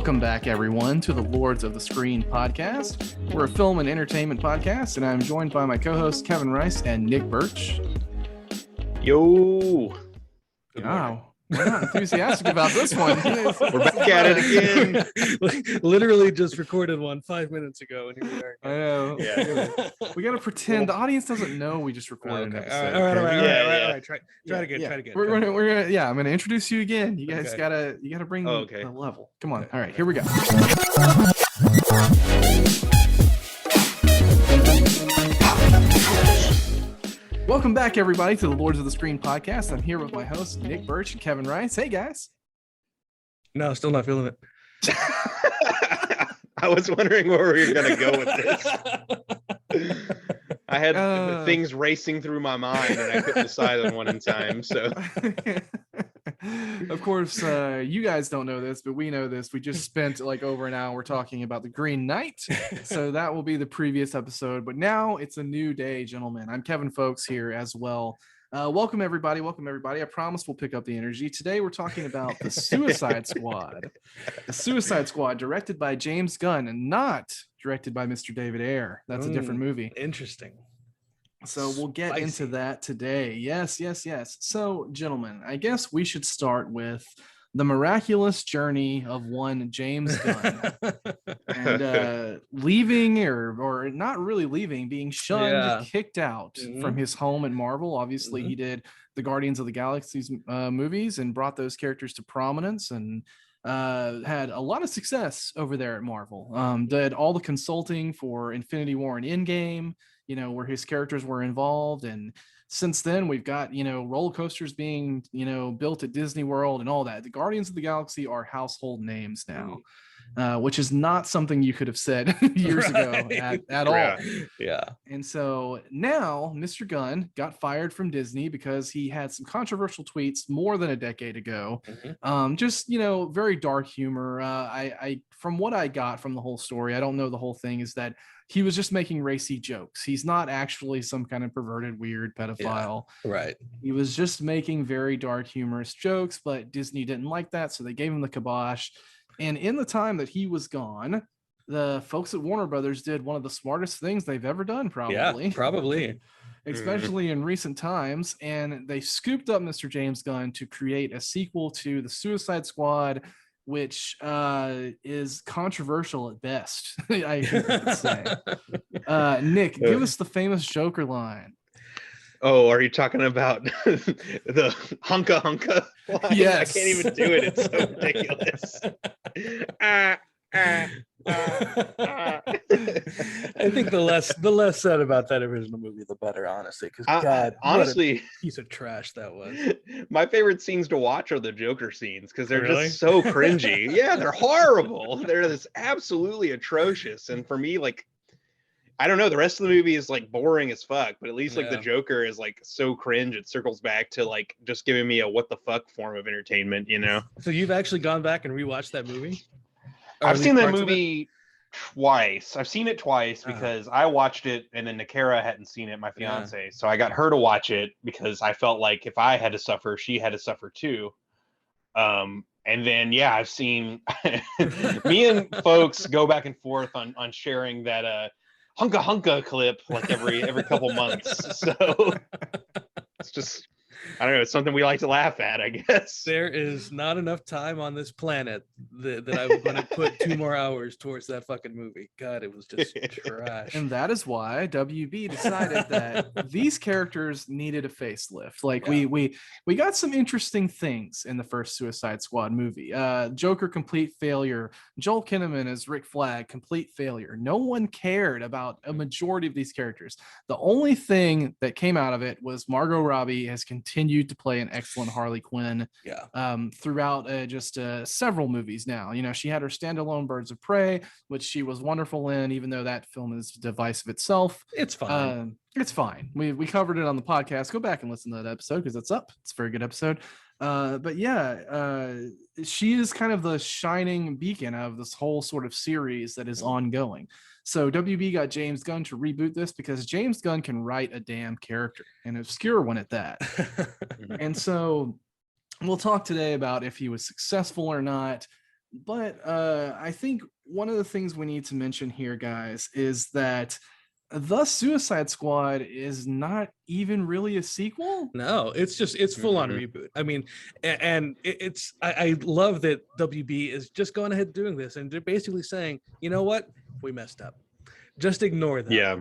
Welcome back, everyone, to the Lords of the Screen podcast. We're a film and entertainment podcast, and I'm joined by my co-hosts Kevin Rice and Nick Birch. Yo! Wow, we're not enthusiastic about this one. We're back at it again. Literally just recorded one 5 minutes ago, and here we are. I know. Yeah. We got to pretend the audience doesn't know we just recorded an episode. All right. okay? Try it again. We're gonna I'm gonna introduce you again. You guys gotta bring the level. Come on. All right, here we go. Welcome back, everybody, to the Lords of the Screen podcast. I'm here with my hosts, Nick Birch and Kevin Rice. Hey, guys. No, still not feeling it. I was wondering where we were going to go with this. I had things racing through my mind, and I couldn't decide on one in time. So, of course, you guys don't know this, but we know this. We just spent like over an hour talking about the Green Knight. So that will be the previous episode. But now it's a new day, gentlemen. I'm Kevin Folks here as well. Welcome, everybody. I promise we'll pick up the energy. Today, we're talking about The Suicide Squad. The Suicide Squad, directed by James Gunn and not directed by Mr. David Ayer. That's a different movie. Interesting. So we'll get into that today. Yes. So, gentlemen, I guess we should start with the miraculous journey of one James Gunn and leaving or not really leaving, being shunned, kicked out from his home at Marvel. Obviously, he did the Guardians of the Galaxy's movies and brought those characters to prominence and had a lot of success over there at Marvel. Did all the consulting for Infinity War and Endgame, where his characters were involved. And since then, we've got, roller coasters being, built at Disney World and all that. The Guardians of the Galaxy are household names now, which is not something you could have said years ago at all. Yeah. And so now Mr. Gunn got fired from Disney because he had some controversial tweets more than a decade ago. Just, very dark humor. I from what I got from the whole story, I don't know the whole thing, is that he was just making racy jokes. He's not actually some kind of perverted, weird pedophile. Yeah, right. He was just making very dark, humorous jokes, but Disney didn't like that, so they gave him the kibosh. And in the time that he was gone, the folks at Warner Brothers did one of the smartest things they've ever done, probably. Yeah, probably. Especially in recent times. And they scooped up Mr. James Gunn to create a sequel to The Suicide Squad, which is controversial at best, I would say. Nick, give us the famous Joker line. Oh, are you talking about the hunka hunka line? Yes. I can't even do it. It's so ridiculous. I think the less said about that original movie, the better, honestly. Because God, honestly, piece of trash that was. My favorite scenes to watch are the Joker scenes because they're just so cringy. Yeah, they're horrible. They're this absolutely atrocious. And for me, like, I don't know, the rest of the movie is like boring as fuck, but at least like the Joker is like so cringe. It circles back to like just giving me a what the fuck form of entertainment, So you've actually gone back and rewatched that movie? I've seen that movie twice. I've seen it twice because I watched it and then Nakara hadn't seen it, my fiance. So I got her to watch it because I felt like if I had to suffer, she had to suffer too. And then, I've seen me and folks go back and forth on sharing that hunka hunka clip like every couple months. So it's just, I don't know, it's something we like to laugh at, I guess. There is not enough time on this planet that I'm going to put 2 more hours towards that fucking movie. God, it was just trash. And that is why WB decided that these characters needed a facelift. Like we got some interesting things in the first Suicide Squad movie. Joker, complete failure. Joel Kinnaman as Rick Flag, complete failure. No one cared about a majority of these characters. The only thing that came out of it was Margot Robbie has continued to play an excellent Harley Quinn throughout just several movies now. She had her standalone Birds of Prey, which she was wonderful in, even though that film is divisive itself. It's fine. It's fine. We covered it on the podcast. Go back and listen to that episode because it's up. It's a very good episode. But she is kind of the shining beacon of this whole sort of series that is ongoing. So WB got James Gunn to reboot this because James Gunn can write a damn character, an obscure one at that. And so we'll talk today about if he was successful or not. But I think one of the things we need to mention here, guys, is that The Suicide Squad is not even really a sequel. No, it's full on reboot. I mean, and I love that WB is just going ahead doing this, and they're basically saying, you know what, we messed up. Just ignore that. Yeah.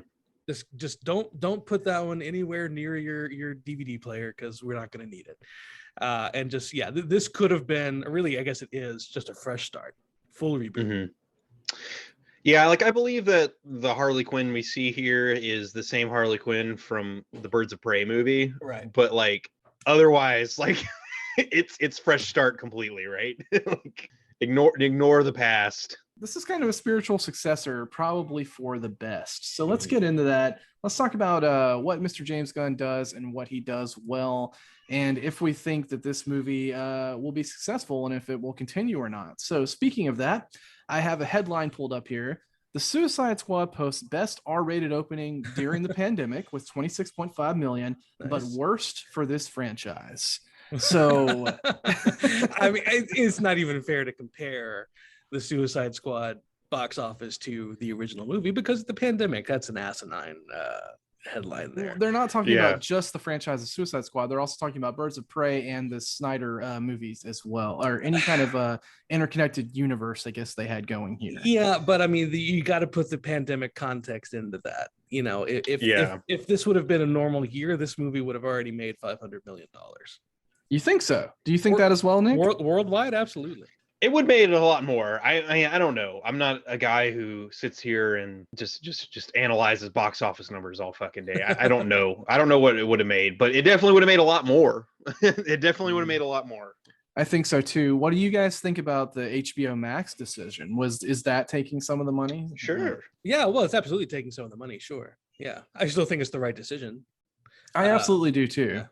Just don't put that one anywhere near your DVD player because we're not going to need it. And just this could have been really, I guess it is just a fresh start, full reboot. Yeah, like I believe that the Harley Quinn we see here is the same Harley Quinn from the Birds of Prey movie, right? But like otherwise, like it's fresh start completely, right? Like, ignore the past. This is kind of a spiritual successor, probably for the best. So let's get into that. Let's talk about what Mr. James Gunn does and what he does well, and if we think that this movie will be successful and if it will continue or not. So speaking of that, I have a headline pulled up here. The Suicide Squad posts best R-rated opening during the pandemic with 26.5 million, nice. But worst for this franchise. So, I mean, it's not even fair to compare the Suicide Squad box office to the original movie because of the pandemic. That's an asinine headline there. They're not talking about just the franchise of Suicide Squad. They're also talking about Birds of Prey and the Snyder movies as well, or any kind of interconnected universe, I guess they had going here. Yeah, but I mean, you got to put the pandemic context into that. You know, if this would have been a normal year, this movie would have already made $500 million. You think so? Do you think that as well, Nick? Worldwide, absolutely. It would made a lot more. I don't know. I'm not a guy who sits here and just analyzes box office numbers all fucking day. I don't know. I don't know what it would have made, but it definitely would have made a lot more. It definitely would have made a lot more. I think so too. What do you guys think about the HBO Max decision? Is that taking some of the money? Sure. Yeah, well, it's absolutely taking some of the money. Sure. Yeah, I still think it's the right decision. I absolutely do too. Yeah.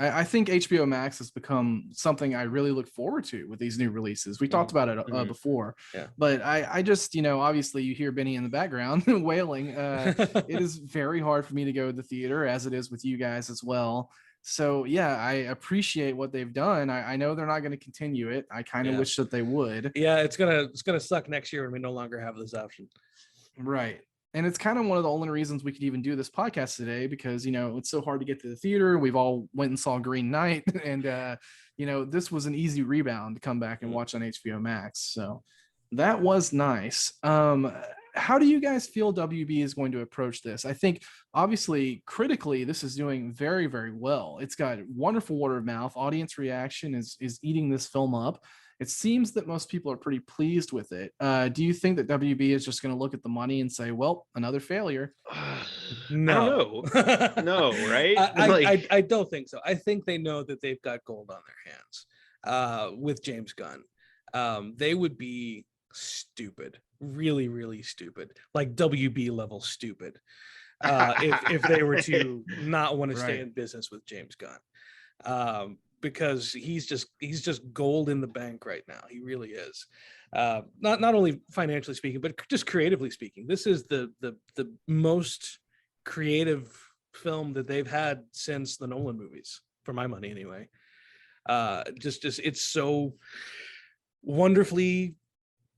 I think HBO Max has become something I really look forward to with these new releases. We talked about it before, but I just, obviously you hear Benny in the background wailing. It is very hard for me to go to the theater, as it is with you guys as well. So yeah, I appreciate what they've done. I know they're not going to continue it. I kind of wish that they would. Yeah, it's gonna suck next year when we no longer have this option. Right. And it's kind of one of the only reasons we could even do this podcast today, because, it's so hard to get to the theater. We've all went and saw Green Knight, and, this was an easy rebound to come back and watch on HBO Max. So that was nice. How do you guys feel WB is going to approach this? I think, obviously, critically, this is doing very, very well. It's got wonderful word of mouth. Audience reaction is eating this film up. It seems that most people are pretty pleased with it. Do you think that WB is just going to look at the money and say, well, another failure? No. I don't know. No, right? I don't think so. I think they know that they've got gold on their hands with James Gunn. They would be stupid, really, really stupid, like WB level stupid, if they were to not want to stay in business with James Gunn. Because he's just gold in the bank right now. He really is. Not only financially speaking, but just creatively speaking. This is the most creative film that they've had since the Nolan movies, for my money anyway. Just it's so wonderfully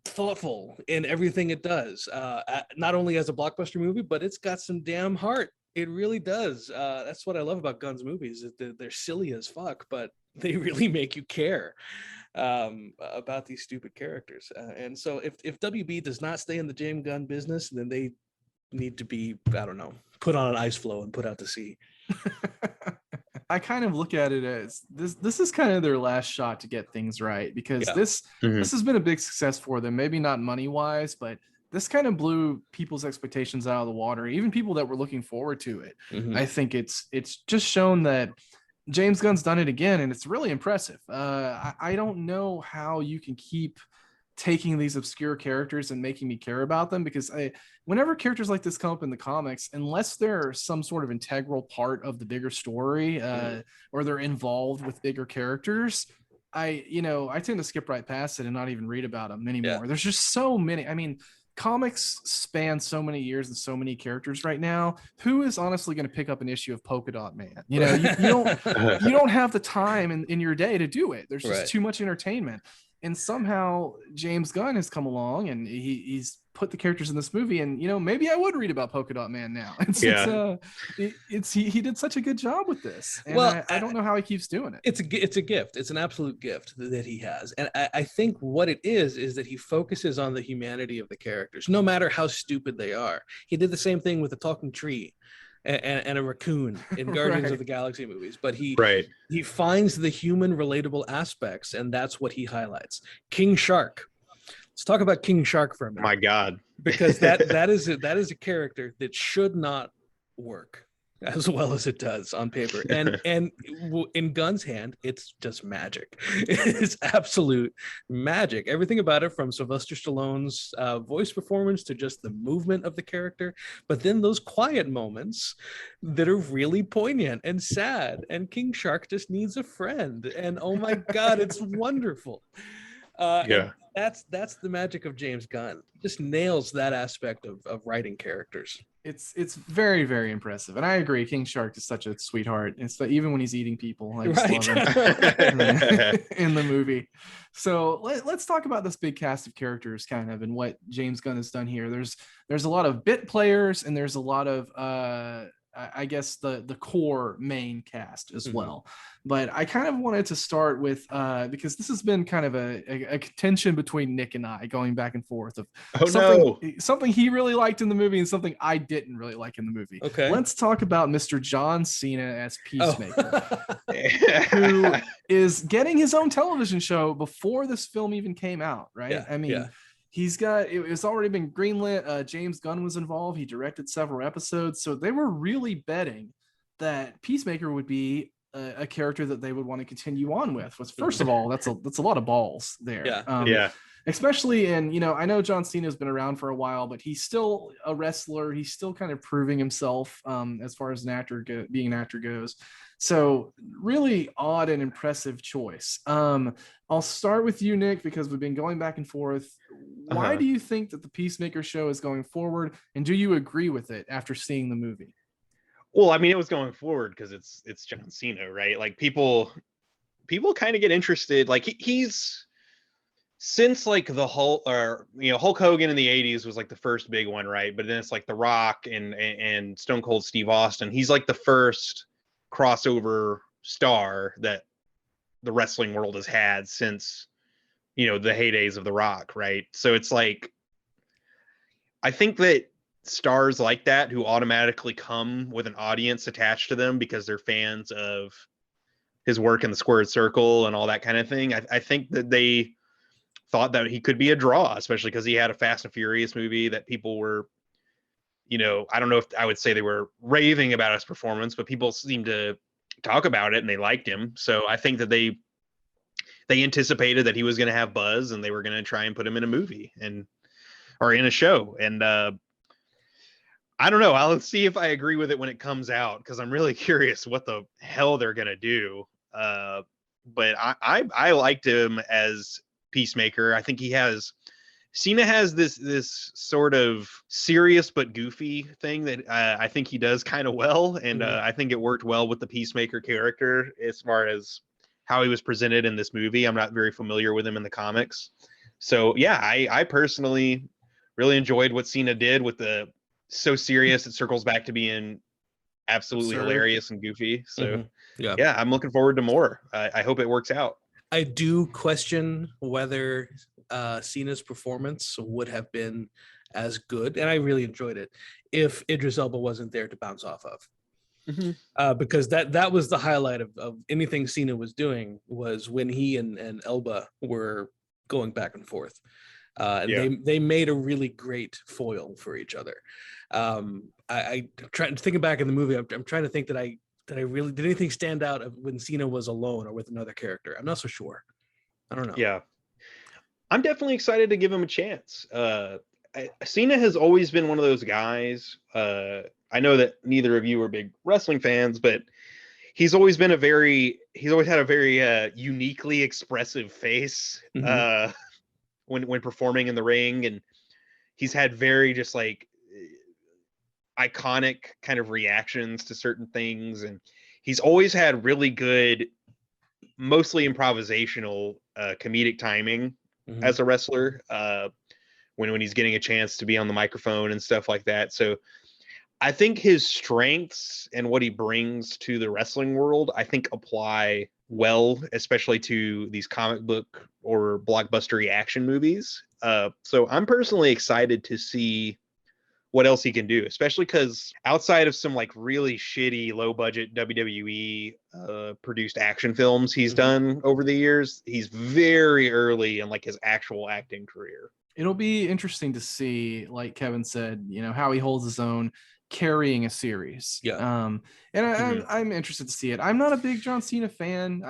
thoughtful in everything it does. Not only as a blockbuster movie, but it's got some damn heart. It really does. That's what I love about Gunn's movies. They're silly as fuck, but they really make you care about these stupid characters. And so if WB does not stay in the James Gunn business, then they need to be, I don't know, put on an ice floe and put out to sea. I kind of look at it as this is kind of their last shot to get things right, because this has been a big success for them. Maybe not money wise, but this kind of blew people's expectations out of the water, even people that were looking forward to it. I think it's just shown that James Gunn's done it again, and it's really impressive. I don't know how you can keep taking these obscure characters and making me care about them, because whenever characters like this come up in the comics, unless they're some sort of integral part of the bigger story, or they're involved with bigger characters, I tend to skip right past it and not even read about them anymore. There's just so many. I mean, comics span so many years and so many characters right now. Who is honestly going to pick up an issue of Polka Dot Man? You don't have the time in your day to do it. There's just too much entertainment. And somehow James Gunn has come along and he's put the characters in this movie, and maybe I would read about Polka Dot Man now. He did such a good job with this, and well, I don't know how he keeps doing it. It's a gift. It's an absolute gift that he has, and I think what it is that he focuses on the humanity of the characters, no matter how stupid they are. He did the same thing with the talking tree and a raccoon in Guardians of the Galaxy movies, but he finds the human relatable aspects, and that's what he highlights. King Shark. Let's talk about King Shark for a minute. My God, because that is a character that should not work as well as it does on paper, and in Gunn's hand, it's just magic. It's absolute magic. Everything about it, from Sylvester Stallone's voice performance to just the movement of the character, but then those quiet moments that are really poignant and sad, and King Shark just needs a friend, and oh my God, it's wonderful. That's the magic of James Gunn. Just nails that aspect of writing characters. It's very, very impressive, and I agree. King Shark is such a sweetheart. It's even when he's eating people, I just love him in the movie. So let's talk about this big cast of characters, kind of, and what James Gunn has done here. There's a lot of bit players, and there's a lot of I guess the core main cast as well. But I kind of wanted to start with because this has been kind of a contention between Nick and I, going back and forth of something he really liked in the movie and something I didn't really like in the movie. Okay, let's talk about Mr. John Cena as Peacemaker, who is getting his own television show before this film even came out, right? I mean, it's already been greenlit. James Gunn was involved. He directed several episodes. So they were really betting that Peacemaker would be a character that they would want to continue on with. First of all, that's a lot of balls there. Especially in, I know John Cena has been around for a while, but he's still a wrestler. He's still kind of proving himself as far as being an actor goes. So really odd and impressive choice. I'll start with you, Nick, because we've been going back and forth. Why do you think that the Peacemaker show is going forward? And do you agree with it after seeing the movie? Well, I mean, it was going forward because it's John Cena, right? Like people kind of get interested. Like he's since like the Hulk, or Hulk Hogan in the 80s was like the first big one, right? But then it's like The Rock and Stone Cold Steve Austin. He's like the first crossover star that the wrestling world has had since the heydays of The Rock, right? So it's like, I think that stars like that who automatically come with an audience attached to them because they're fans of his work in the squared circle and all that kind of thing, I think that they thought that he could be a draw, especially because he had a Fast and Furious movie that people were, I don't know if I would say they were raving about his performance, but people seemed to talk about it and they liked him. So I think that they anticipated that he was going to have buzz and they were going to try and put him in a movie or in a show. And I don't know. I'll see if I agree with it when it comes out, because I'm really curious what the hell they're going to do. But I liked him as Peacemaker. I think Cena has this sort of serious but goofy thing that I think he does kind of well, and I think it worked well with the Peacemaker character as far as how he was presented in this movie. I'm not very familiar with him in the comics, so yeah, I personally really enjoyed what Cena did with the so serious it circles back to being absolutely hilarious and goofy. So yeah, I'm looking forward to more. I hope it works out. I do question whether Cena's performance would have been as good, and I really enjoyed it, if Idris Elba wasn't there to bounce off of. Because that was the highlight of anything Cena was doing, was when he and Elba were going back and forth. They made a really great foil for each other. I trying to think back in the movie. I'm trying to think that I really did anything stand out of when Cena was alone or with another character. I'm not so sure. I don't know. Yeah, I'm definitely excited to give him a chance. Cena has always been one of those guys. I know that neither of you are big wrestling fans, but he's always had a very uniquely expressive face when performing in the ring, and he's had very just like iconic kind of reactions to certain things, and he's always had really good, mostly improvisational comedic timing as a wrestler, when he's getting a chance to be on the microphone and stuff like that. So I think his strengths and what he brings to the wrestling world, I think apply well, especially to these comic book or blockbustery action movies. So I'm personally excited to see what else he can do, especially because outside of some like really shitty low budget WWE produced action films he's done over the years, he's very early in like his actual acting career. It'll be interesting to see, like Kevin said, you know, how he holds his own carrying a series. And I'm interested to see it. I'm not a big John Cena fan.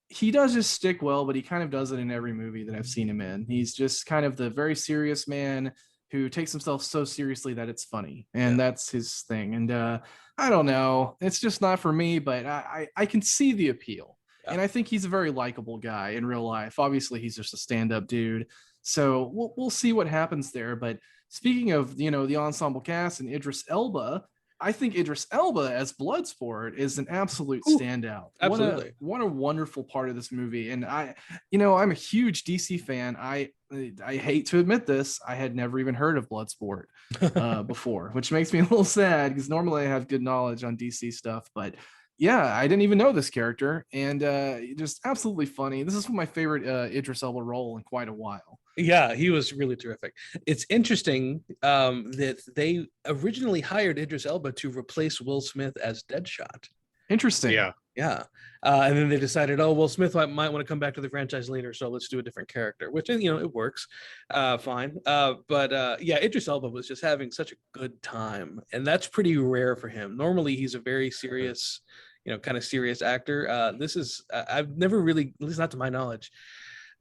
He does just stick well, but he kind of does it in every movie that I've seen him in. He's just kind of the very serious man who takes himself so seriously that it's funny, and that's his thing. And I don't know, it's just not for me, but I can see the appeal. And I think he's a very likable guy in real life. Obviously, he's just a stand-up dude. So we'll see what happens there. But speaking of, you know, the ensemble cast and Idris Elba, I think Idris Elba as Bloodsport is an absolute standout. Absolutely. What a wonderful part of this movie. And I'm a huge DC fan. I hate to admit this. I had never even heard of Bloodsport before, which makes me a little sad because normally I have good knowledge on DC stuff. But yeah, I didn't even know this character, and just absolutely funny. This is my favorite Idris Elba role in quite a while. Yeah, he was really terrific. It's interesting that they originally hired Idris Elba to replace Will Smith as Deadshot. Interesting. Yeah. And then they decided, Will Smith might want to come back to the franchise later, so let's do a different character, which, you know, it works fine. But Idris Elba was just having such a good time, and that's pretty rare for him. Normally, he's a very serious, you know, kind of serious actor. This is, I've never really, at least not to my knowledge,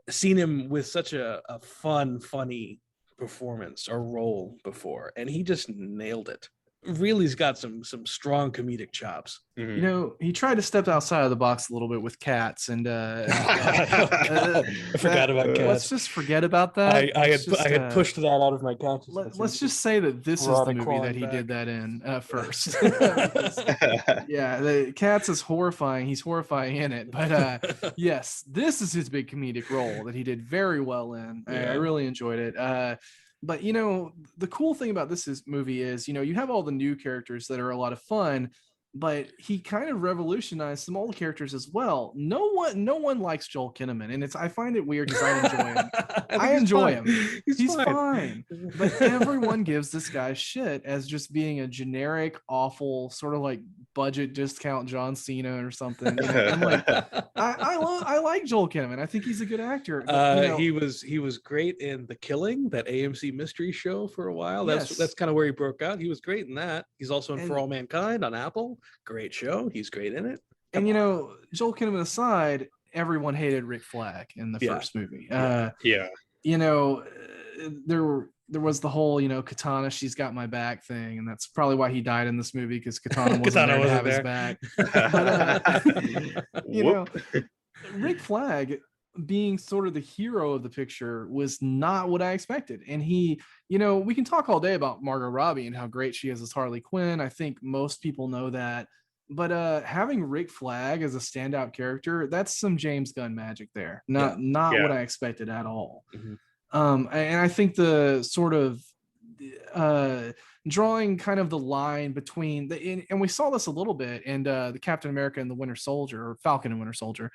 seen him with such a funny performance or role before, and he just nailed it. Really's got some strong comedic chops. You know, he tried to step outside of the box a little bit with Cats, and I forgot about Cats. Let's just forget about that. I had pushed that out of my consciousness. Let's just say that this is the movie that he did that in first. The Cats is horrifying. He's horrifying in it, but yes, this is his big comedic role that he did very well in. I really enjoyed it. But, you know, the cool thing about this movie is, you know, you have all the new characters that are a lot of fun, but he kind of revolutionized some old characters as well. No one likes Joel Kinnaman, and I find it weird because I enjoy him. I enjoy him. He's fine. But everyone gives this guy shit as just being a generic, awful, sort of like budget discount John Cena or something. You know? I'm like, I like Joel Kinnaman. I think he's a good actor. But, you know, he was great in The Killing, that AMC mystery show for a while. That's kind of where he broke out. He was great in that. He's also in For All Mankind on Apple. Great show. He's great in it. And you know, Joel Kinnaman aside, everyone hated Rick Flag in the first movie. You know, there was the whole, you know, Katana, she's got my back thing, and that's probably why he died in this movie, because Katana wasn't there to have his back. But, you know, Rick Flag being sort of the hero of the picture was not what I expected. And he, you know, we can talk all day about Margot Robbie and how great she is as Harley Quinn. I think most people know that. But having Rick Flag as a standout character, that's some James Gunn magic there. Not what I expected at all. And I think the sort of drawing kind of the line between and we saw this a little bit in the Captain America and the Winter Soldier, or Falcon and Winter Soldier.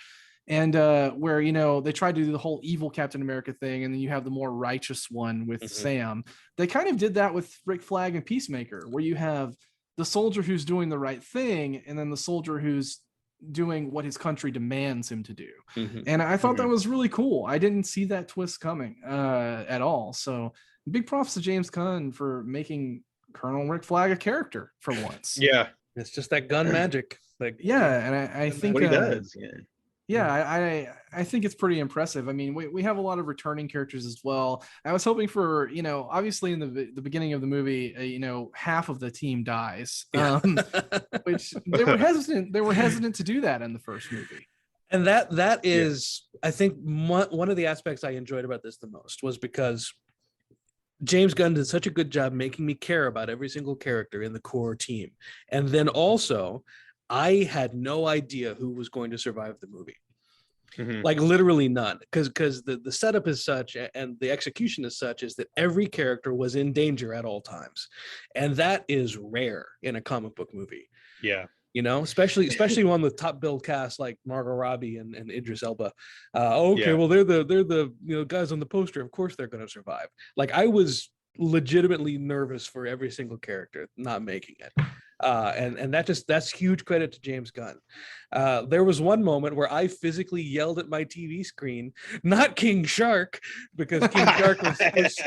And where, you know, they tried to do the whole evil Captain America thing, and then you have the more righteous one with Sam. They kind of did that with Rick Flag and Peacemaker, where you have the soldier who's doing the right thing, and then the soldier who's doing what his country demands him to do. And I thought that was really cool. I didn't see that twist coming at all. So big props to James Gunn for making Colonel Rick Flag a character for once. Yeah, it's just that Gun magic. Like, and I think what he does. I think it's pretty impressive. I mean, we have a lot of returning characters as well. I was hoping for, you know, obviously in the beginning of the movie, you know, half of the team dies, which they were hesitant to do that in the first movie. And that is, I think, one of the aspects I enjoyed about this the most was because James Gunn did such a good job making me care about every single character in the core team. And then also, I had no idea who was going to survive the movie. Like literally none, because the setup is such and the execution is such is that every character was in danger at all times, and that is rare in a comic book movie. Yeah. You know, especially one with top billed cast like Margot Robbie and Idris Elba. Well, they're the guys on the poster. Of course they're going to survive. Like, I was legitimately nervous for every single character not making it. And that's huge credit to James Gunn. There was one moment where I physically yelled at my TV screen, not King Shark, because King Shark was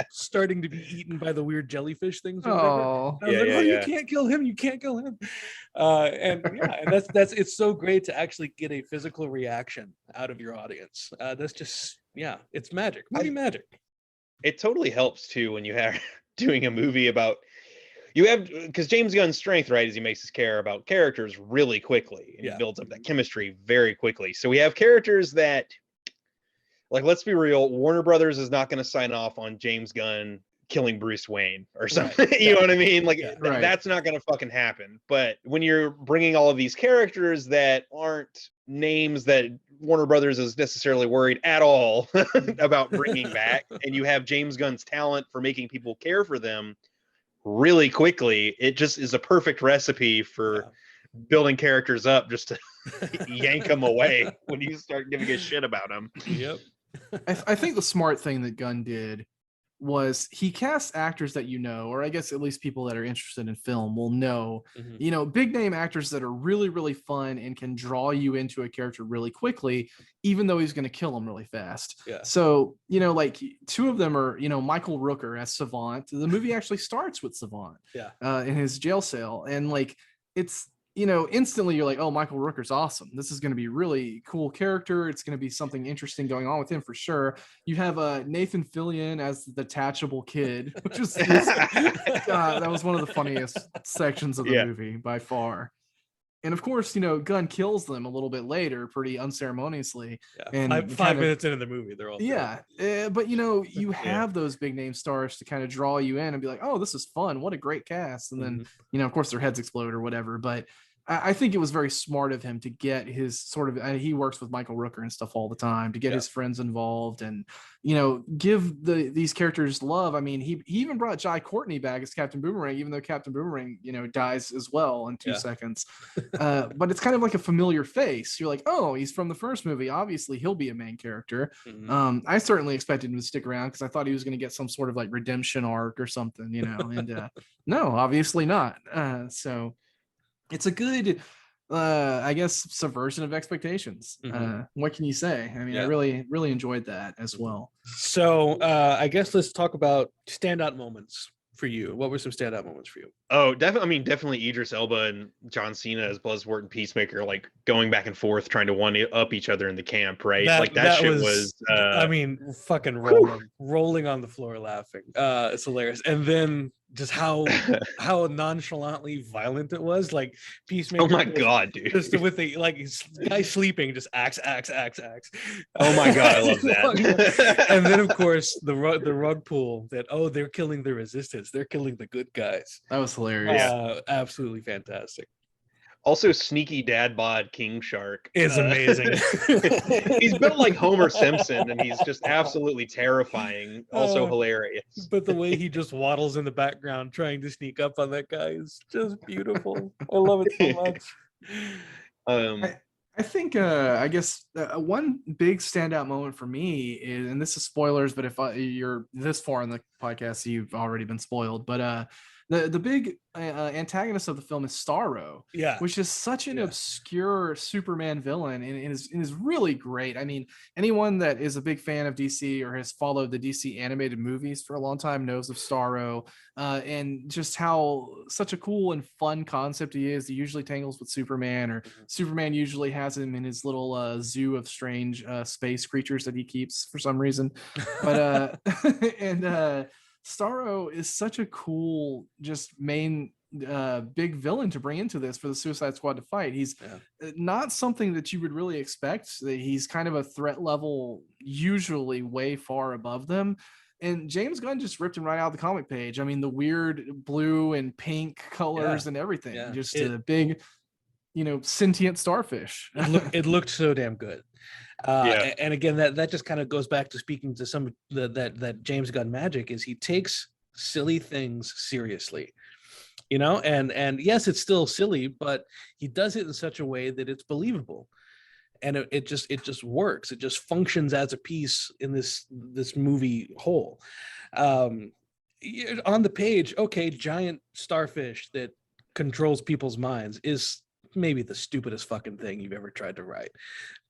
starting to be eaten by the weird jellyfish things. Oh, you can't kill him! You can't kill him! And that's it's so great to actually get a physical reaction out of your audience. That's just it's magic, magic. It totally helps too when you have doing a movie about. You have, because James Gunn's strength, right, is he makes us care about characters really quickly, and he builds up that chemistry very quickly. So we have characters that, like, let's be real, Warner Brothers is not going to sign off on James Gunn killing Bruce Wayne or something. Right. You know what I mean? Like, that's not going to fucking happen. But when you're bringing all of these characters that aren't names that Warner Brothers is necessarily worried at all about bringing back, and you have James Gunn's talent for making people care for them really quickly, it just is a perfect recipe for building characters up just to yank them away when you start giving a shit about them. Yep. I think the smart thing that Gunn did was he cast actors that or I guess at least people that are interested in film will know, big name actors that are really, really fun and can draw you into a character really quickly, even though he's going to kill them really fast. Yeah. So, like two of them are, Michael Rooker as Savant. The movie actually starts with Savant in his jail cell. And like, it's, instantly you're like, oh, Michael Rooker's awesome. This is going to be really cool character. It's going to be something interesting going on with him for sure. You have Nathan Fillion as the detachable kid, which is God, that was one of the funniest sections of the movie by far. And of course, Gunn kills them a little bit later, pretty unceremoniously. Yeah. And five minutes into the movie, they're all but you have those big name stars to kind of draw you in and be like, oh, this is fun. What a great cast. And then, of course, their heads explode or whatever. But I think it was very smart of him to get his sort of, he works with Michael Rooker and stuff all the time, to get his friends involved and, give these characters love. I mean, he even brought Jai Courtney back as Captain Boomerang, even though Captain Boomerang, dies as well in 2 seconds. But it's kind of like a familiar face. You're like, oh, he's from the first movie. Obviously, he'll be a main character. I certainly expected him to stick around because I thought he was going to get some sort of like redemption arc or something, and no, obviously not. So it's a good, I guess, subversion of expectations. What can you say? I mean, I really, really enjoyed that as well. So I guess let's talk about standout moments for you. What were some standout moments for you? Oh, definitely. I mean, definitely Idris Elba and John Cena as Bloodsport and Peacemaker, like going back and forth, trying to one up each other in the camp, right? That shit was I mean, fucking rolling on the floor laughing. It's hilarious. And then just how nonchalantly violent it was. Like Peacemaker. Oh my God, dude. Just with the guy sleeping, just axe. Oh my God, I love that. And then of course the rug pull that, oh, they're killing the resistance, they're killing the good guys. That was hilarious. Absolutely fantastic. Also, sneaky dad bod King Shark is amazing. He's built like Homer Simpson, and he's just absolutely terrifying. Also hilarious. But the way he just waddles in the background trying to sneak up on that guy is just beautiful. I love it so much. I think, I guess one big standout moment for me is, and this is spoilers, but if you're this far in the podcast, you've already been spoiled. But the big antagonist of the film is Starro, which is such an obscure Superman villain and is really great. I mean, anyone that is a big fan of DC or has followed the DC animated movies for a long time knows of Starro, and just how such a cool and fun concept he is. He usually tangles with Superman, or Superman usually has him in his little zoo of strange space creatures that he keeps for some reason. But Starro is such a cool, just main big villain to bring into this for the Suicide Squad to fight. He's not something that you would really expect. He's kind of a threat level usually way far above them. And James Gunn just ripped him right out of the comic page. I mean, the weird blue and pink colors and everything. Just a big... sentient starfish. It looked so damn good. And again, that just kind of goes back to speaking to some that James Gunn magic is he takes silly things seriously, and yes, it's still silly, but he does it in such a way that it's believable, and it just works. It just functions as a piece in this movie whole. On the page, okay, giant starfish that controls people's minds is maybe the stupidest fucking thing you've ever tried to write,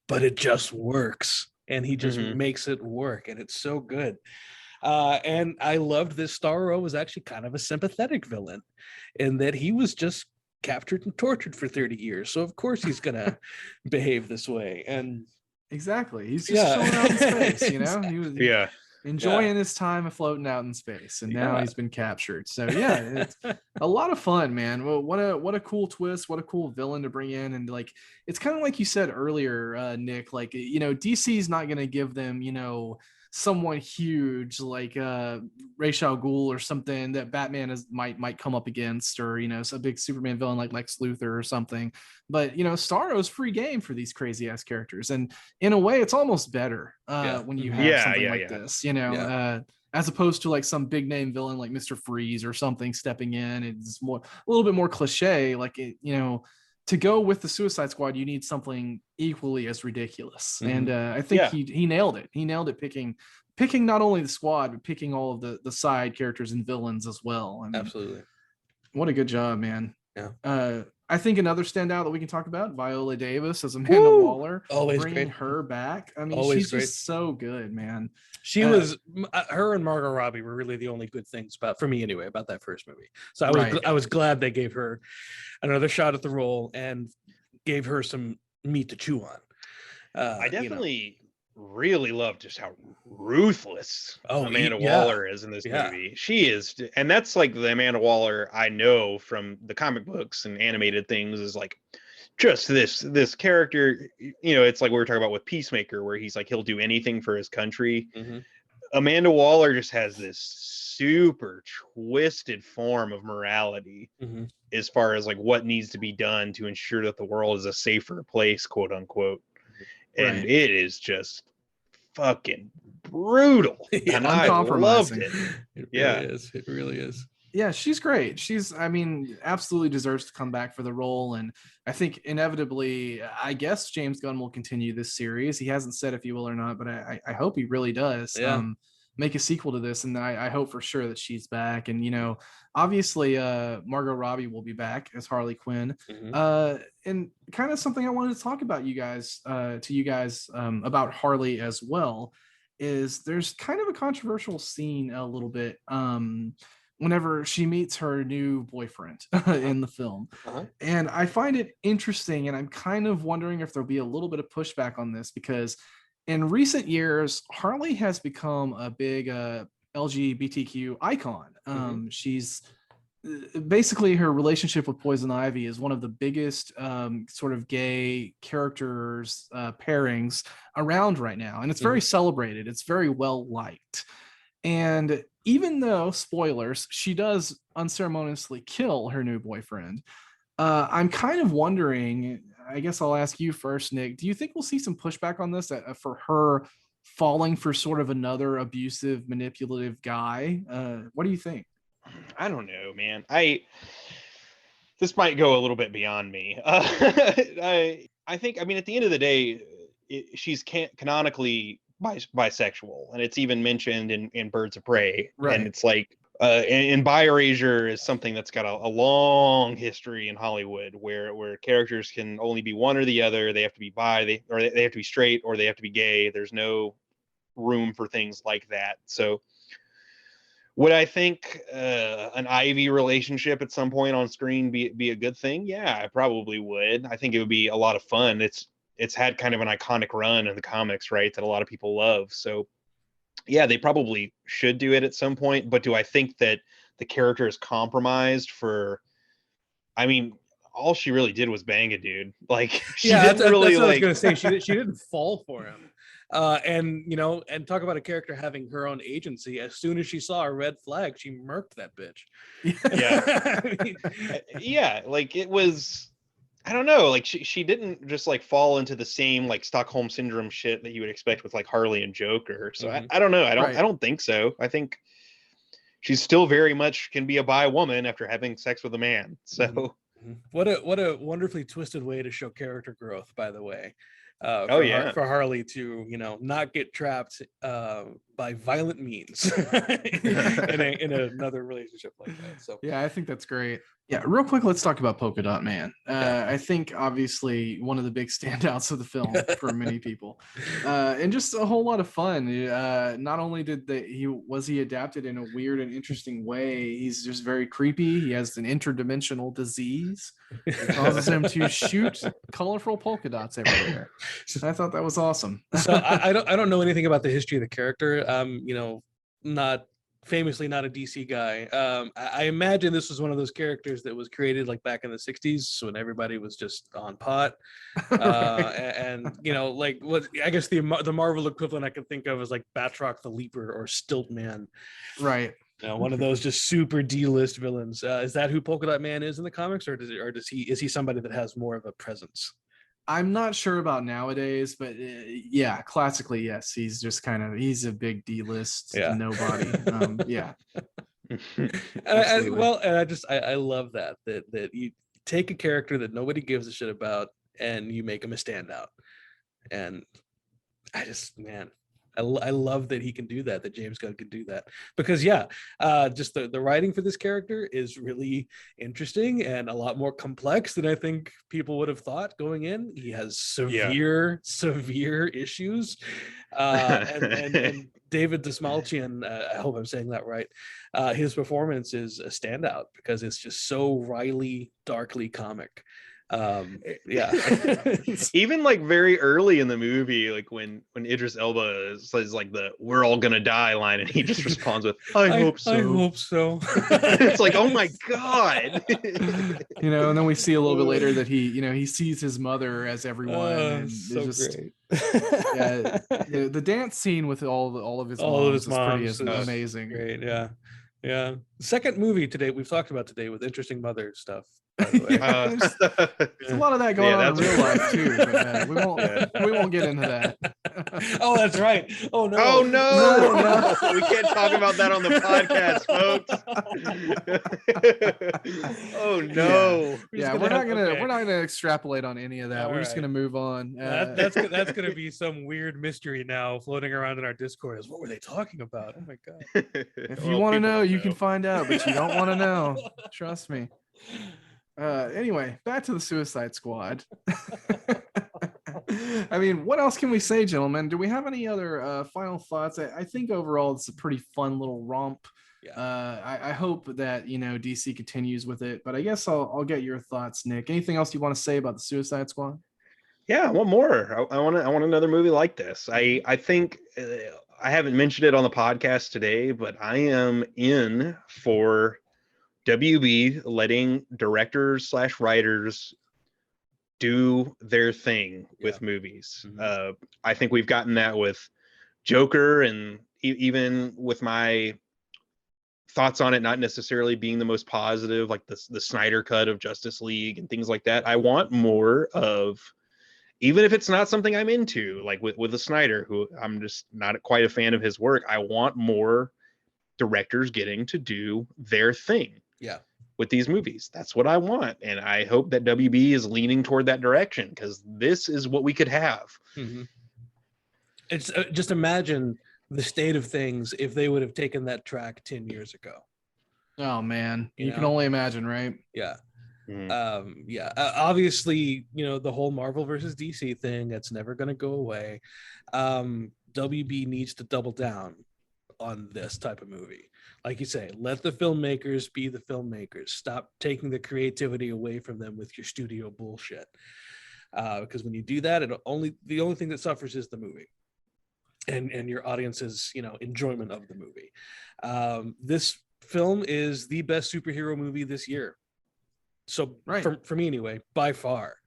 but it just works, and he just makes it work, and it's so good. And I loved this Starro was actually kind of a sympathetic villain in that he was just captured and tortured for 30 years. So of course he's gonna behave this way. And exactly, he's just chilling out in space, Exactly. He was enjoying his time of floating out in space, and now he's been captured. So it's a lot of fun, man. Well, what a cool twist, what a cool villain to bring in. And like, it's kind of like you said earlier, Nick, like, DC's not gonna give them someone huge like Ra's al Ghul or something that Batman might come up against, or a big Superman villain like Lex Luthor or something. But Starro's free game for these crazy ass characters, and in a way it's almost better when you have something like this, as opposed to like some big name villain like Mr. Freeze or something stepping in. It's a little bit more cliche, like to go with the Suicide Squad, you need something equally as ridiculous. And I think he nailed it. He nailed it picking not only the squad, but picking all of the side characters and villains as well. I mean, absolutely. What a good job, man. Yeah. I think another standout that we can talk about, Viola Davis as Amanda Waller. Always bringing great. her back. I mean, Always she's just so good, man. She was, her and Margot Robbie were really the only good things for me anyway, about that first movie. So I was glad they gave her another shot at the role and gave her some meat to chew on. I definitely really love just how ruthless Amanda Waller is in this movie. She is, and that's like the Amanda Waller I know from the comic books and animated things, is like just this character. It's like we were talking about with Peacemaker, where he's like, he'll do anything for his country. Amanda Waller just has this super twisted form of morality as far as like what needs to be done to ensure that the world is a safer place, quote unquote. And it is just fucking brutal. And I loved it. It really is. Yeah, she's great. Absolutely deserves to come back for the role. And I think inevitably, I guess James Gunn will continue this series. He hasn't said if he will or not, but I hope he really does. Make a sequel to this, and I hope for sure that she's back. And obviously Margot Robbie will be back as Harley Quinn. And kind of something I wanted to talk about to you guys about Harley as well is there's kind of a controversial scene a little bit whenever she meets her new boyfriend in the film. And I find it interesting, and I'm kind of wondering if there'll be a little bit of pushback on this, because in recent years, Harley has become a big LGBTQ icon. She's basically, her relationship with Poison Ivy is one of the biggest sort of gay characters pairings around right now. And it's very celebrated. It's very well liked. And even though, spoilers, she does unceremoniously kill her new boyfriend, I'm kind of wondering, I guess I'll ask you first, Nick, do you think we'll see some pushback on this for her falling for sort of another abusive, manipulative guy? What do you think? I don't know, man. This might go a little bit beyond me. I think, at the end of the day, she's canonically bisexual, and it's even mentioned in Birds of Prey. Right. And it's like, and bi erasure is something that's got a long history in Hollywood, where characters can only be one or the other. They have to be bi, they have to be straight, or they have to be gay. There's no room for things like that. So would I think an Ivy relationship at some point on screen be a good thing? Yeah, I probably would. I think it would be a lot of fun. It's had kind of an iconic run in the comics, right, that a lot of people love. So yeah, they probably should do it at some point. But do I think that the character is compromised for? All she really did was bang a dude. Like, that's what I was gonna say. She didn't fall for him. And talk about a character having her own agency. As soon as she saw a red flag, she murked that bitch. Yeah. Yeah, like it was I don't know, like she didn't just like fall into the same like Stockholm syndrome shit that you would expect with like Harley and Joker. So I don't know. I don't think so. I think she's still very much can be a bi woman after having sex with a man. So what a wonderfully twisted way to show character growth, by the way. For Harley to not get trapped by violent means in another relationship like that. So yeah, I think that's great. Yeah, real quick, let's talk about Polka Dot Man. I think obviously one of the big standouts of the film for many people, and just a whole lot of fun. Not only was he adapted in a weird and interesting way, he's just very creepy. He has an interdimensional disease that causes him to shoot colorful polka dots everywhere. I thought that was awesome. So I don't know anything about the history of the character. Not famously not a DC guy. I imagine this was one of those characters that was created like back in the 60s when everybody was just on pot. And like what I guess the Marvel equivalent I could think of is like Batroc the Leaper or Stiltman. Right. One of those just super D-list villains. Is that who Polka Dot Man is in the comics, or is he somebody that has more of a presence? I'm not sure about nowadays, but yeah, classically, yes, he's just he's a big D-list nobody. Yeah. I love that you take a character that nobody gives a shit about and you make him a standout. And I love that he can do that James Gunn can do that, because just the writing for this character is really interesting and a lot more complex than I think people would have thought going in. He has severe issues, and David Dastmalchian, I hope I'm saying that right, his performance is a standout because it's just so wryly, darkly comic. Even like very early in the movie, like when Idris Elba says like the "we're all gonna die" line, and he just responds with I hope so. It's like, oh my god. And then we see a little bit later that he sees his mother as everyone, and so just great. The dance scene with all of his moms is pretty amazing. Great. Yeah. Second movie today we've talked about today with interesting mother stuff. There's a lot of that going on in real life too, but we won't get into that. Oh, that's right. Oh no. We can't talk about that on the podcast, folks. Oh no. We're not gonna extrapolate on any of that. We're just gonna move on. That's gonna be some weird mystery now floating around in our Discord. What were they talking about? Oh my god. If you want to know, you can find out, but you don't want to know. Trust me. Anyway, back to the Suicide Squad. I mean, what else can we say, gentlemen? Do we have any other final thoughts? I think overall it's a pretty fun little romp. I hope that DC continues with it, but I guess I'll get your thoughts, Nick. Anything else you want to say about the Suicide Squad? Yeah, I want more. I want another movie like this. I think I haven't mentioned it on the podcast today, but I am in for WB letting directors / writers do their thing with movies. Mm-hmm. I think we've gotten that with Joker, and even with my thoughts on it not necessarily being the most positive, like the Snyder cut of Justice League and things like that. I want more of, even if it's not something I'm into, like with the Snyder, who I'm just not quite a fan of his work. I want more directors getting to do their thing. With these movies. That's what I want. And I hope that WB is leaning toward that direction, because this is what we could have. Mm-hmm. It's just imagine the state of things if they would have taken that track 10 years ago. Oh man, you can only imagine, right? Yeah. Obviously, the whole Marvel versus DC thing, that's never going to go away. WB needs to double down on this type of movie. Like you say, let the filmmakers be the filmmakers. Stop taking the creativity away from them with your studio bullshit. Because when you do that, the only thing that suffers is the movie and your audience's enjoyment of the movie. This film is the best superhero movie this year. So for me anyway, by far,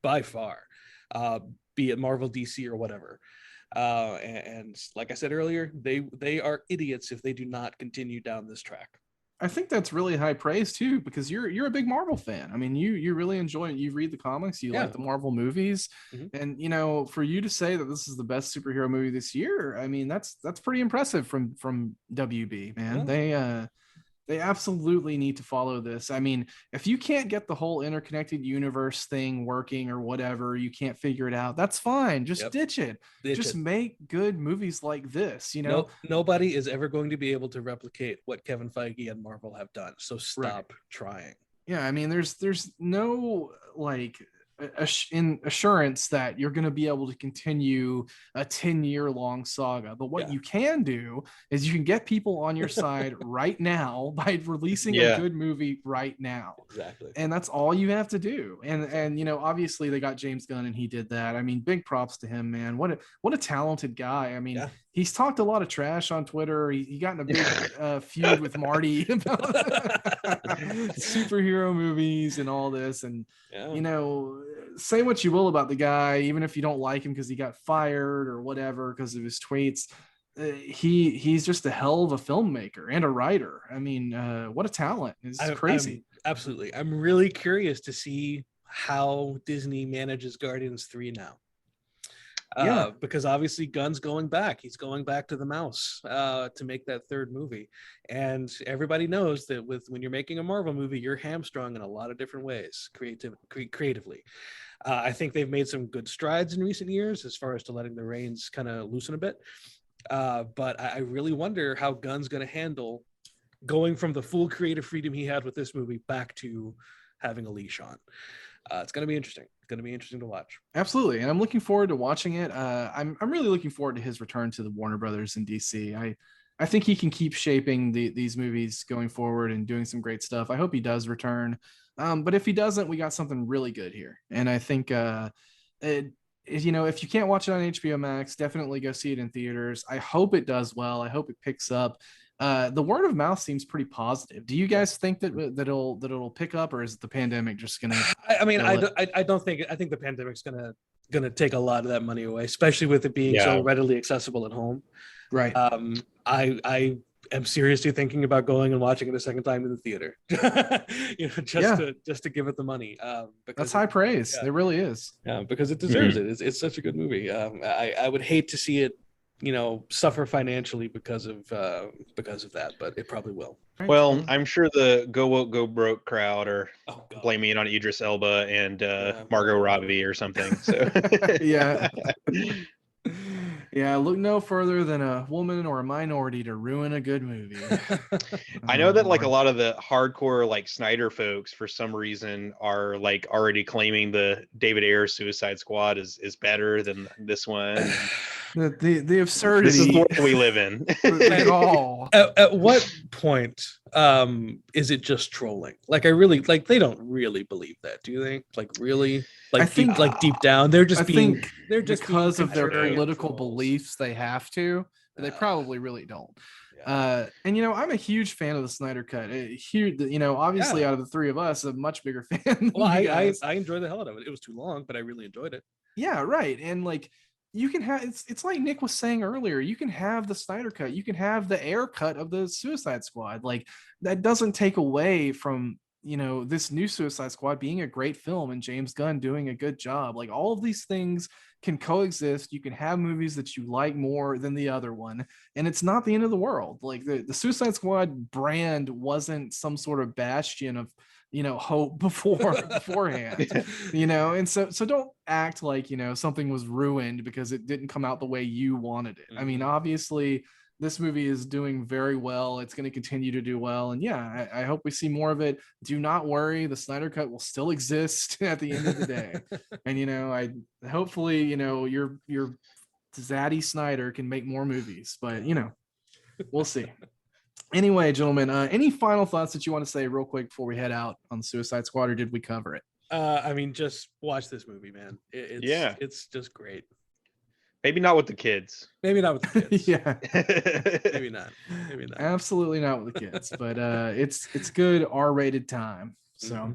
be it Marvel, DC, or whatever. And like I said earlier, they are idiots if they do not continue down this track. I think that's really high praise too, because you're a big Marvel fan. I mean, you really enjoy it. You read the comics, you like the Marvel movies, and you know, for you to say that this is the best superhero movie this year, I mean, that's pretty impressive from WB, man. They absolutely need to follow this. I mean, if you can't get the whole interconnected universe thing working or whatever, you can't figure it out, that's fine. Just ditch it. Just make good movies like this, you know? Nobody is ever going to be able to replicate what Kevin Feige and Marvel have done. So stop trying. Yeah, I mean, there's no like assurance that you're going to be able to continue a 10-year-long saga, but what you can do is you can get people on your side right now by releasing a good movie right now. Exactly. And that's all you have to do. And you know, obviously they got James Gunn and he did that. I mean, big props to him, man. What a talented guy. I mean, he's talked a lot of trash on Twitter. He got in a big feud with Marty about superhero movies and all this. And, you know, say what you will about the guy, even if you don't like him because he got fired or whatever because of his tweets. He's just a hell of a filmmaker and a writer. I mean, what a talent. It's crazy. Absolutely. I'm really curious to see how Disney manages Guardians 3 now. Because obviously Gunn's going back. He's going back to the mouse to make that third movie. And everybody knows that when you're making a Marvel movie, you're hamstrung in a lot of different ways creatively. I think they've made some good strides in recent years as far as to letting the reins kind of loosen a bit. But I really wonder how Gunn's going to handle going from the full creative freedom he had with this movie back to having a leash on. It's going to be interesting. It's going to be interesting to watch. Absolutely. And I'm looking forward to watching it. I'm really looking forward to his return to the Warner Brothers in DC. I think he can keep shaping these movies going forward and doing some great stuff. I hope he does return. But if he doesn't, we got something really good here. And I think, you know, if you can't watch it on HBO Max, definitely go see it in theaters. I hope it does well. I hope it picks up. The word of mouth seems pretty positive. Do you guys think that it'll pick up, or is the pandemic just gonna? I don't think. I think the pandemic's gonna take a lot of that money away, especially with it being so readily accessible at home. Right. I am seriously thinking about going and watching it a second time in the theater. You know, just to give it the money. Because that's high praise. It really is. Yeah, because it deserves it. It's such a good movie. I would hate to see it, you know, suffer financially because of that, but it probably will. Well, I'm sure the Go Woke Go Broke crowd are blaming it on Idris Elba and Margot Robbie or something. So yeah, look no further than a woman or a minority to ruin a good movie. I know that like a lot of the hardcore like Snyder folks for some reason are like already claiming the David Ayer Suicide Squad is better than this one. The absurdity. This is the world we live in. At what point is it just trolling? Like, they don't really believe that, do they? Like, really? Like, I think deep down they're just because of their political beliefs they have to, but they probably really don't. And you know, I'm a huge fan of the Snyder Cut. You know, obviously out of the three of us, a much bigger fan. Well, I enjoyed the hell out of it. It was too long, but I really enjoyed it. Yeah, right. And like, you can have it's like Nick was saying earlier, you can have the Snyder Cut, you can have the Ayer cut of the Suicide Squad. Like, that doesn't take away from, you know, this new Suicide Squad being a great film and James Gunn doing a good job. Like, all of these things can coexist. You can have movies that you like more than the other one, and it's not the end of the world. Like, the Suicide Squad brand wasn't some sort of bastion of, you know, hope beforehand, you know, and so don't act like, you know, something was ruined because it didn't come out the way you wanted it. I mean, obviously this movie is doing very well. It's going to continue to do well. And yeah, I hope we see more of it. Do not worry. The Snyder Cut will still exist at the end of the day. And, you know, hopefully, you know, your Zaddy Snyder can make more movies, but, you know, we'll see. Anyway, gentlemen, any final thoughts that you want to say real quick before we head out on the Suicide Squad, or did we cover it? I mean, just watch this movie, man. It's just great. Maybe not with the kids. Maybe not with the kids. Yeah. Maybe not. Absolutely not with the kids, but it's good R-rated time. So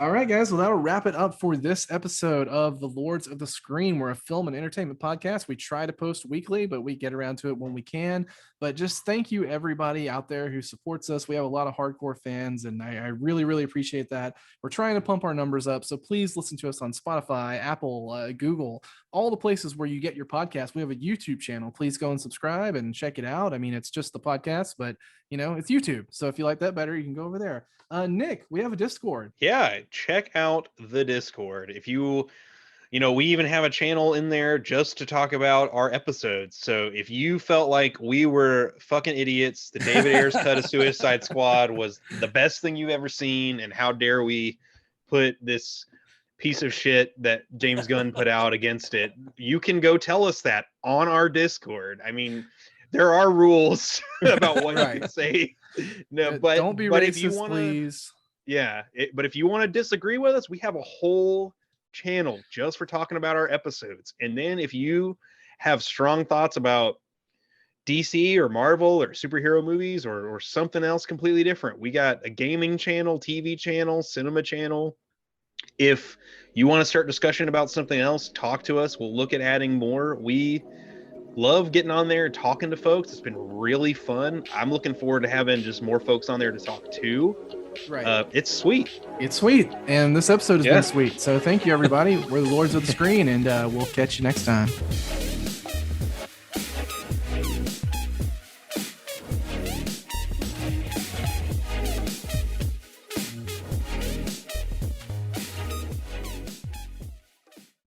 All right, guys. Well, that'll wrap it up for this episode of The Lords of the Screen. We're a film and entertainment podcast. We try to post weekly, but we get around to it when we can. But just thank you everybody out there who supports us. We have a lot of hardcore fans, and I really, really appreciate that. We're trying to pump our numbers up. So please listen to us on Spotify, Apple, Google, all the places where you get your podcast. We have a YouTube channel. Please go and subscribe and check it out. I mean, it's just the podcast, but it's YouTube. So if you like that better, you can go over there. Nick, we have a Discord. Yeah, check out the Discord. If we even have a channel in there just to talk about our episodes. So if you felt like we were fucking idiots, the David Ayers cut of Suicide Squad was the best thing you've ever seen, and how dare we put this piece of shit that James Gunn put out against it, you can go tell us that on our Discord. I mean, there are rules about what you can say. No, but don't be but racist, if you want please. Yeah, but if you want to disagree with us, we have a whole channel just for talking about our episodes. And then if you have strong thoughts about DC or Marvel or superhero movies or something else completely different, we got a gaming channel, TV channel, cinema channel. If you want to start discussion about something else, talk to us. We'll look at adding more. We love getting on there and talking to folks. It's been really fun. I'm looking forward to having just more folks on there to talk to. Right. It's sweet. It's sweet. And this episode has been sweet. So thank you, everybody. We're the Lords of the Screen, and we'll catch you next time.